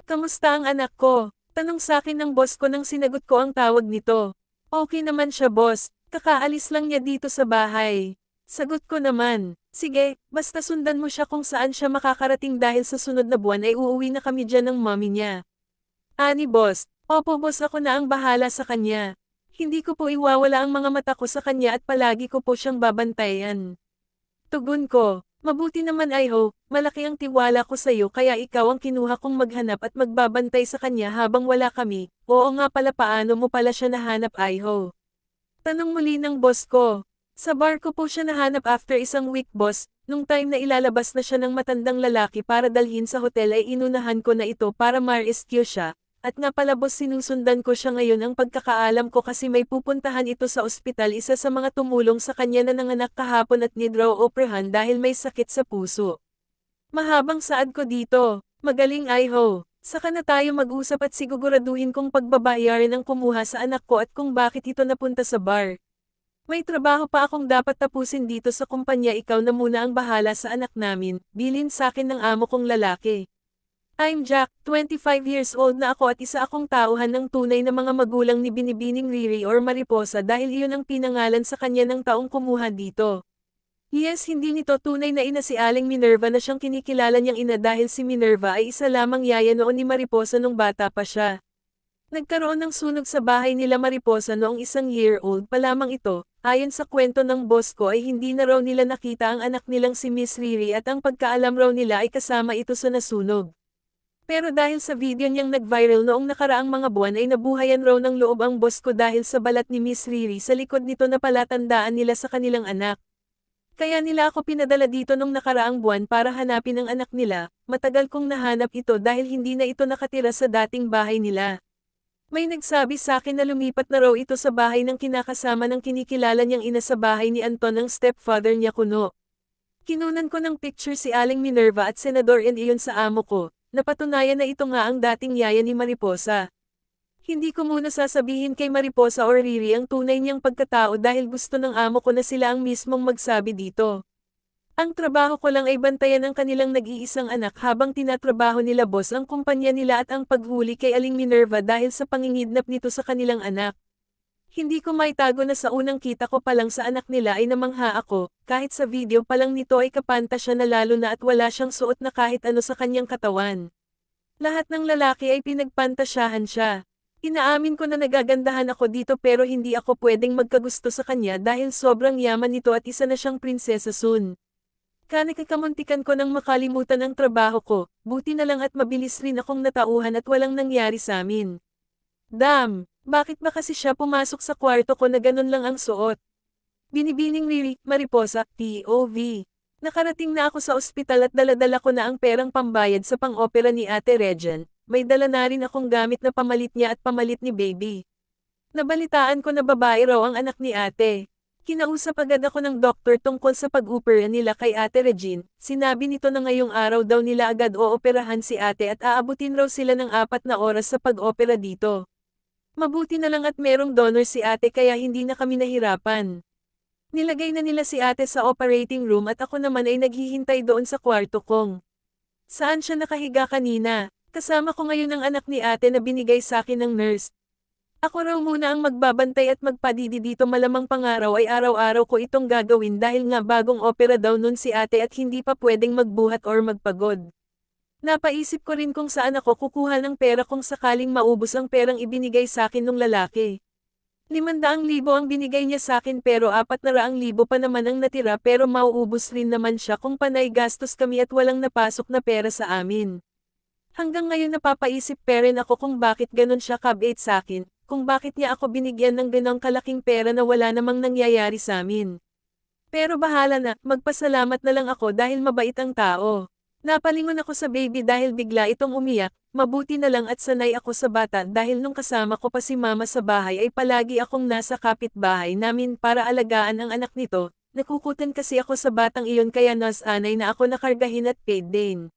Kamusta ang anak ko? Tanong sa akin ng boss ko nang sinagot ko ang tawag nito. Okay naman siya boss, kakaalis lang niya dito sa bahay. Sagot ko naman, sige, basta sundan mo siya kung saan siya makakarating dahil sa sunod na buwan ay uuwi na kami dyan ng mommy niya. Ani boss, opo boss ako na ang bahala sa kanya. Hindi ko po iwawala ang mga mata ko sa kanya at palagi ko po siyang babantayan. Tugon ko, mabuti naman ay ho, malaki ang tiwala ko sa iyo kaya ikaw ang kinuha kong maghanap at magbabantay sa kanya habang wala kami. Oo nga pala, paano mo pala siya nahanap ay ho? Tanong muli ng boss ko. Sa bar ko po siya nahanap after isang week boss, nung time na ilalabas na siya ng matandang lalaki para dalhin sa hotel ay inunahan ko na ito para ma-rescue siya. At nga pala boss, sinusundan ko siya ngayon ang pagkakaalam ko kasi may pupuntahan ito sa ospital, isa sa mga tumulong sa kanya na nanganak kahapon at need raw operahan dahil may sakit sa puso. Mahabang saad ko dito, magaling ay ho. Saka na tayo mag-usap at siguraduhin kung pagbabayaran ang kumuha sa anak ko at kung bakit ito napunta sa bar. May trabaho pa akong dapat tapusin dito sa kumpanya, ikaw na muna ang bahala sa anak namin, bilin sa akin ng amo kong lalaki. I'm Jack, 25 years old na ako at isa akong tauhan ng tunay na mga magulang ni Binibining Riri or Mariposa dahil iyon ang pinangalan sa kanya ng taong kumuha dito. Yes, hindi nito tunay na ina si Aling Minerva na siyang kinikilala niyang ina dahil si Minerva ay isa lamang yaya noon ni Mariposa nung bata pa siya. Nagkaroon ng sunog sa bahay nila Mariposa noong 1 year old pa lamang ito. Ayon sa kwento ng boss ko ay hindi na raw nila nakita ang anak nilang si Miss Riri at ang pagkaalam raw nila ay kasama ito sa nasunog. Pero dahil sa video niyang nag-viral noong nakaraang mga buwan ay nabuhayan raw ng loob ang boss ko dahil sa balat ni Miss Riri sa likod nito na palatandaan nila sa kanilang anak. Kaya nila ako pinadala dito nung nakaraang buwan para hanapin ang anak nila. Matagal kong nahanap ito dahil hindi na ito nakatira sa dating bahay nila. May nagsabi sa akin na lumipat na raw ito sa bahay ng kinakasama ng kinikilala niyang ina sa bahay ni Anton, ang stepfather niya kuno. Kinunan ko ng picture si Aling Minerva at Senador and iyon sa amo ko. Napatunayan na ito nga ang dating yaya ni Mariposa. Hindi ko muna sasabihin kay Mariposa or Riri ang tunay niyang pagkatao dahil gusto ng amo ko na sila ang mismong magsabi dito. Ang trabaho ko lang ay bantayan ang kanilang nag-iisang anak habang tinatrabaho nila boss ang kumpanya nila at ang paghuli kay Aling Minerva dahil sa pangingidnap nito sa kanilang anak. Hindi ko maitago na sa unang kita ko pa lang sa anak nila ay namangha ako, kahit sa video pa lang nito ay kapanta siya na lalo na at wala siyang suot na kahit ano sa kanyang katawan. Lahat ng lalaki ay pinagpantasyahan siya. Inaamin ko na nagagandahan ako dito pero hindi ako pwedeng magkagusto sa kanya dahil sobrang yaman nito at isa na siyang prinsesa soon. Nakakamuntikan ko nang makalimutan ang trabaho ko, buti na lang at mabilis rin akong natauhan at walang nangyari sa amin. Damn! Bakit ba kasi siya pumasok sa kwarto ko na ganun lang ang suot? Binibining Riri, Mariposa, POV. Nakarating na ako sa ospital at daladala ko na ang perang pambayad sa pang-opera ni Ate Regine. May dala na rin akong gamit na pamalit niya at pamalit ni baby. Nabalitaan ko na babae raw ang anak ni ate. Kinausap agad ako ng doktor tungkol sa pag-opera nila kay Ate Regine. Sinabi nito na ngayong araw daw nila agad ooperahan si ate at aabutin raw sila ng 4 na oras sa pag-opera dito. Mabuti na lang at merong donor si ate kaya hindi na kami nahirapan. Nilagay na nila si ate sa operating room at ako naman ay naghihintay doon sa kwarto kong. Saan siya nakahiga kanina? Kasama ko ngayon ang anak ni ate na binigay sa akin ng nurse. Ako raw muna ang magbabantay at magpadidi dito, malamang pangaraw ay araw-araw ko itong gagawin dahil nga bagong opera daw nun si ate at hindi pa pwedeng magbuhat or magpagod. Napaisip ko rin kung saan ako kukuha ng pera kung sakaling maubos ang perang ibinigay sa akin ng lalaki. 500,000 ang binigay niya sa akin pero 400,000 pa naman ang natira pero mauubos rin naman siya kung panay gastos kami at walang napasok na pera sa amin. Hanggang ngayon napapaisip pa rin ako kung bakit ganon siya kabait sa akin, kung bakit niya ako binigyan ng ganong kalaking pera na wala namang nangyayari sa amin. Pero bahala na, magpasalamat na lang ako dahil mabait ang tao. Napalingon ako sa baby dahil bigla itong umiyak, mabuti na lang at sanay ako sa bata dahil nung kasama ko pa si mama sa bahay ay palagi akong nasa kapitbahay namin para alagaan ang anak nito, nakukutan kasi ako sa batang iyon kaya nasanay na ako nakargahin at paid din.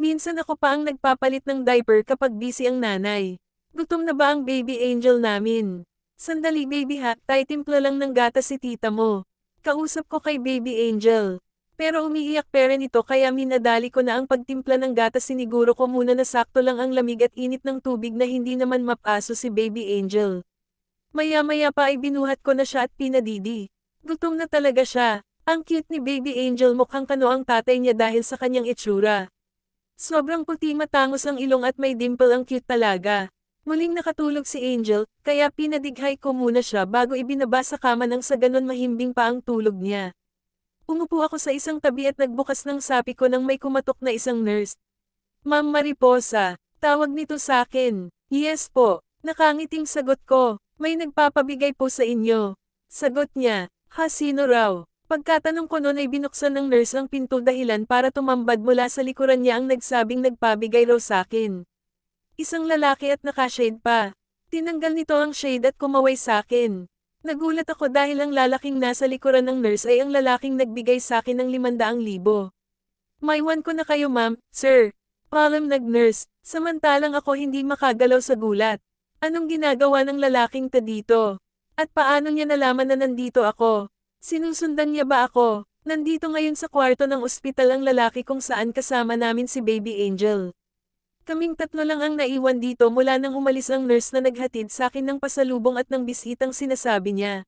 Minsan ako pa ang nagpapalit ng diaper kapag busy ang nanay. Gutom na ba ang baby angel namin? Sandali baby ha, tayo timpla lang ng gatas si tita mo. Kausap ko kay baby angel. Pero umiiyak pa rin ito kaya minadali ko na ang pagtimpla ng gatas, siniguro ko muna na sakto lang ang lamig at init ng tubig na hindi naman mapaso si Baby Angel. Maya-maya pa ay binuhat ko na siya at pinadidi. Gutom na talaga siya. Ang cute ni Baby Angel, mukhang kano ang tatay niya dahil sa kanyang itsura. Sobrang puti, matangos ang ilong at may dimple, ang cute talaga. Muling nakatulog si Angel, kaya pinadighay ko muna siya bago ibinaba sa kama nang sa ganon mahimbing pa ang tulog niya. Umupo ako sa isang tabi at nagbukas ng sapi ko nang may kumatok na isang nurse. Ma'am Mariposa, tawag nito sa akin. Yes po, nakangiting sagot ko. May nagpapabigay po sa inyo. Sagot niya, ha, sino raw? Pagkatanong ko noon ay binuksan ng nurse ang pinto, dahilan para tumambad mula sa likuran niya ang nagsabing nagpabigay raw sa akin. Isang lalaki at nakashade pa. Tinanggal nito ang shade at kumaway sa akin. Nagulat ako dahil ang lalaking nasa likuran ng nurse ay ang lalaking nagbigay sa akin ng 500,000. Maiwan ko na kayo ma'am, sir. Palam nag-nurse, samantalang ako hindi makagalaw sa gulat. Anong ginagawa ng lalaking ta dito? At paano niya nalaman na nandito ako? Sinusundan niya ba ako? Nandito ngayon sa kwarto ng ospital ang lalaki kung saan kasama namin si Baby Angel. Kaming tatlo lang ang naiwan dito mula nang umalis ang nurse na naghatid sa akin ng pasalubong at ng bisitang sinasabi niya.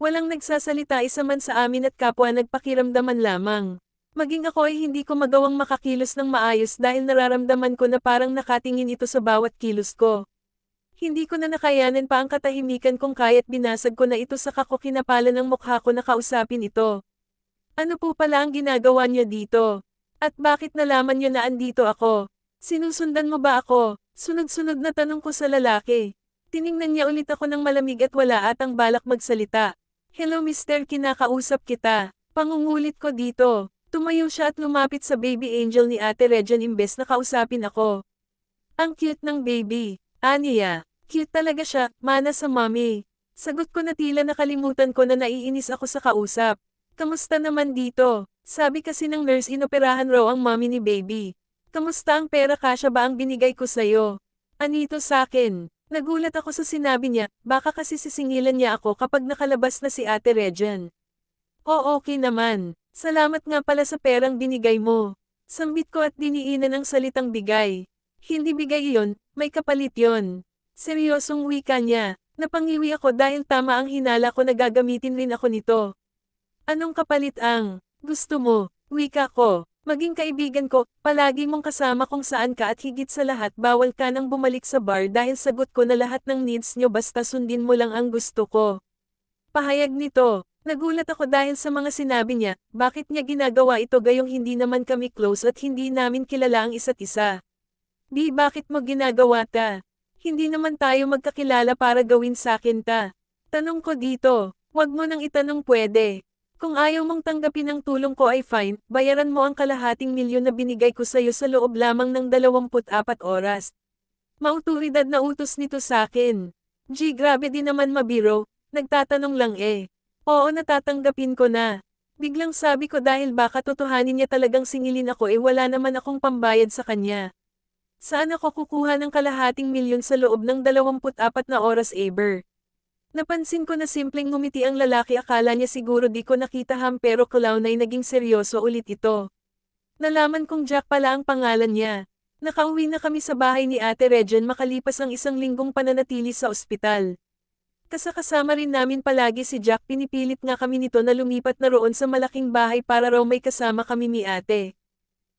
Walang nagsasalita isa man sa amin at kapwa nagpakiramdaman lamang. Maging ako ay hindi ko magawang makakilos ng maayos dahil nararamdaman ko na parang nakatingin ito sa bawat kilos ko. Hindi ko na nakayanan pa ang katahimikan kung kaya't binasag ko na ito sa kakukinapalan ng mukha ko na kausapin ito. Ano po pala ang ginagawa niyo dito? At bakit nalaman niyo na andito ako? Sinusundan mo ba ako? Sunod-sunod na tanong ko sa lalaki. Tiningnan niya ulit ako ng malamig at wala atang balak magsalita. Hello mister, kinakausap kita. Pangungulit ko dito. Tumayo siya at lumapit sa Baby Angel ni Ate Regine imbes na kausapin ako. Ang cute ng baby. Aniya. Cute talaga siya, mana sa mommy. Sagot ko na tila nakalimutan ko na naiinis ako sa kausap. Kamusta naman dito? Sabi kasi ng nurse inoperahan raw ang mommy ni baby. Kamusta ang pera, kasya ba ang binigay ko sa'yo? Anito sa'kin? Nagulat ako sa sinabi niya, baka kasi sisingilan niya ako kapag nakalabas na si Ate Regine. Oo, okay naman. Salamat nga pala sa perang binigay mo. Sambit ko at diniinan ang salitang bigay. Hindi bigay iyon, may kapalit yon. Seryosong wika niya. Napangiwi ako dahil tama ang hinala ko na gagamitin rin ako nito. Anong kapalit ang gusto mo? Wika ko. Maging kaibigan ko, palagi mong kasama kung saan ka at higit sa lahat bawal ka nang bumalik sa bar dahil sagot ko na lahat ng needs nyo basta sundin mo lang ang gusto ko. Pahayag nito. Nagulat ako dahil sa mga sinabi niya, bakit niya ginagawa ito gayong hindi naman kami close at hindi namin kilala ang isa't isa. Di, bakit mo ginagawa ta? Hindi naman tayo magkakilala para gawin sakin ta. Tanong ko dito, wag mo nang itanong pwede. Kung ayaw mong tanggapin ang tulong ko ay fine, bayaran mo ang kalahating milyon na binigay ko sa'yo sa loob lamang ng 24 oras. Mauturidad na utos nito sakin. G, grabe din naman mabiro, nagtatanong lang eh. Oo, natatanggapin ko na. Biglang sabi ko dahil baka totohanin niya talagang singilin ako eh wala naman akong pambayad sa kanya. Saan ako kukuha ng kalahating milyon sa loob ng 24 na oras ever? Napansin ko na simpleng ngumiti ang lalaki, akala niya siguro di ko nakita pero clown ay naging seryoso ulit ito. Nalaman kong Jack pala ang pangalan niya. Nakauwi na kami sa bahay ni Ate Regine makalipas ang 1 linggong pananatili sa ospital. Kasama rin namin palagi si Jack, pinipilit nga kami nito na lumipat na roon sa malaking bahay para raw may kasama kami ni Ate.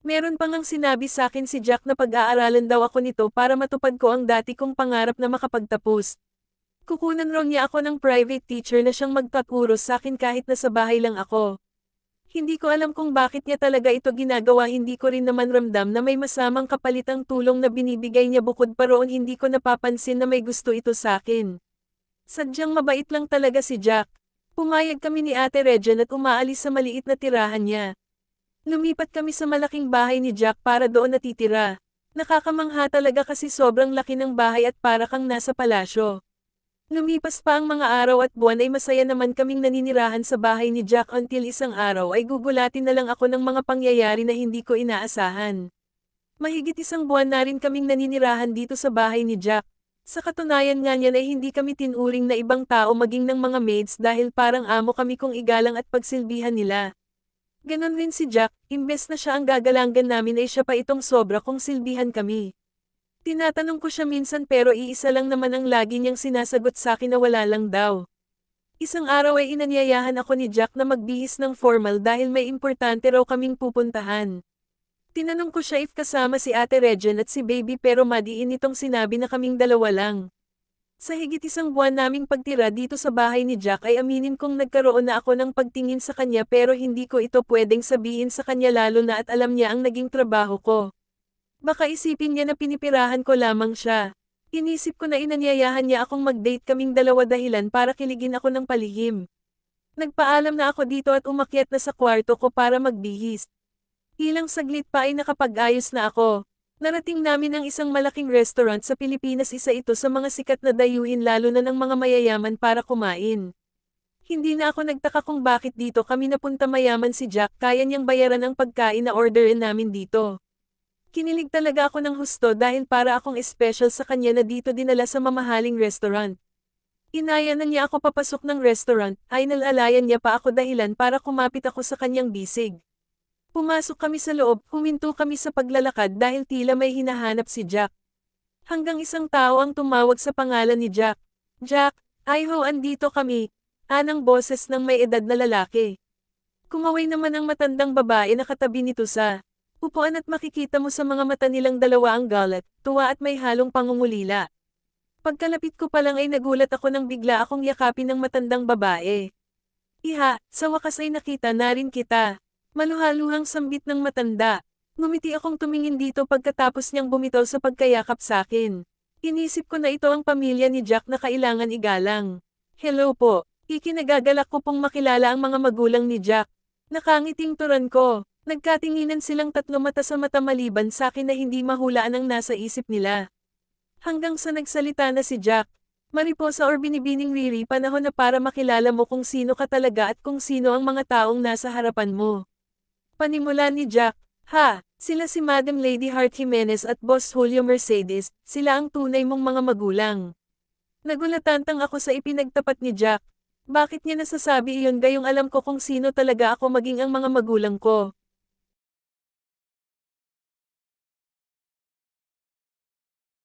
Meron pang ngang sinabi sa akin si Jack na pag-aaralan daw ako nito para matupad ko ang dati kong pangarap na makapagtapos. Kukunan raw niya ako ng private teacher na siyang magpaturo sa akin kahit nasa bahay lang ako. Hindi ko alam kung bakit niya talaga ito ginagawa, hindi ko rin naman ramdam na may masamang kapalit ang tulong na binibigay niya, bukod pa roon hindi ko napapansin na may gusto ito sa akin. Sadyang mabait lang talaga si Jack. Pumayag kami ni Ate Regine at umaalis sa maliit na tirahan niya. Lumipat kami sa malaking bahay ni Jack para doon natitira. Nakakamangha talaga kasi sobrang laki ng bahay at para kang nasa palasyo. Lumipas pa ang mga araw at buwan ay masaya naman kaming naninirahan sa bahay ni Jack until isang araw ay gugulatin na lang ako ng mga pangyayari na hindi ko inaasahan. Mahigit 1 buwan na rin kaming naninirahan dito sa bahay ni Jack. Sa katunayan nga niyan ay hindi kami tinuring na ibang tao maging ng mga maids dahil parang amo kami kung igalang at pagsilbihan nila. Ganon rin si Jack, imbes na siya ang gagalangan namin ay siya pa itong sobra kung silbihan kami. Tinatanong ko siya minsan pero iisa lang naman ang lagi niyang sinasagot sa akin na wala lang daw. Isang araw ay inanyayahan ako ni Jack na magbihis ng formal dahil may importante raw kaming pupuntahan. Tinanong ko siya if kasama si Ate Regen at si Baby pero madiin itong sinabi na kaming dalawa lang. Sa higit isang buwan naming pagtira dito sa bahay ni Jack ay aminin kong nagkaroon na ako ng pagtingin sa kanya pero hindi ko ito pwedeng sabihin sa kanya lalo na at alam niya ang naging trabaho ko. Baka isipin niya na pinipirahan ko lamang siya. Inisip ko na inanyayahan niya akong mag-date kaming dalawa dahilan para kiligin ako ng palihim. Nagpaalam na ako dito at umakyat na sa kwarto ko para magbihis. Ilang saglit pa ay nakapag-ayos na ako. Narating namin ang isang malaking restaurant sa Pilipinas, isa ito sa mga sikat na dayuhin lalo na ng mga mayayaman para kumain. Hindi na ako nagtaka kung bakit dito kami napunta, mayaman si Jack, kaya niyang bayaran ang pagkain na orderin namin dito. Kinilig talaga ako ng husto dahil para akong special sa kanya na dito dinala sa mamahaling restaurant. Inaya na niya ako papasok ng restaurant, ay nalalayan niya pa ako dahilan para kumapit ako sa kanyang bisig. Pumasok kami sa loob, huminto kami sa paglalakad dahil tila may hinahanap si Jack. Hanggang isang tao ang tumawag sa pangalan ni Jack. Jack, ay ho, andito kami, anang boses ng may edad na lalaki. Kumaway naman ang matandang babae na katabi nito sa upuan at makikita mo sa mga mata nilang dalawa ang galit, tuwa at may halong pangungulila. Pagkalapit ko pa lang ay nagulat ako nang bigla akong yakapin ng matandang babae. Iha, sa wakas ay nakita na rin kita. Maluhaluhang sambit ng matanda. Ngumiti akong tumingin dito pagkatapos niyang bumitaw sa pagkayakap sa akin. Inisip ko na ito ang pamilya ni Jack na kailangan igalang. Hello po, ikinagagalak ko pong makilala ang mga magulang ni Jack. Nakangiting turan ko. Nagkatinginan silang tatlo mata sa mata maliban sa akin na hindi mahulaan ang nasa isip nila. Hanggang sa nagsalita na si Jack. Mariposa or binibining Riri, panahon na para makilala mo kung sino ka talaga at kung sino ang mga taong nasa harapan mo. Panimula ni Jack. Ha, sila si Madam Lady Hart Jimenez at Boss Julio Mercedes, sila ang tunay mong mga magulang. Nagulatantang ako sa ipinagtapat ni Jack. Bakit niya nasasabi iyon gayong alam ko kung sino talaga ako maging ang mga magulang ko?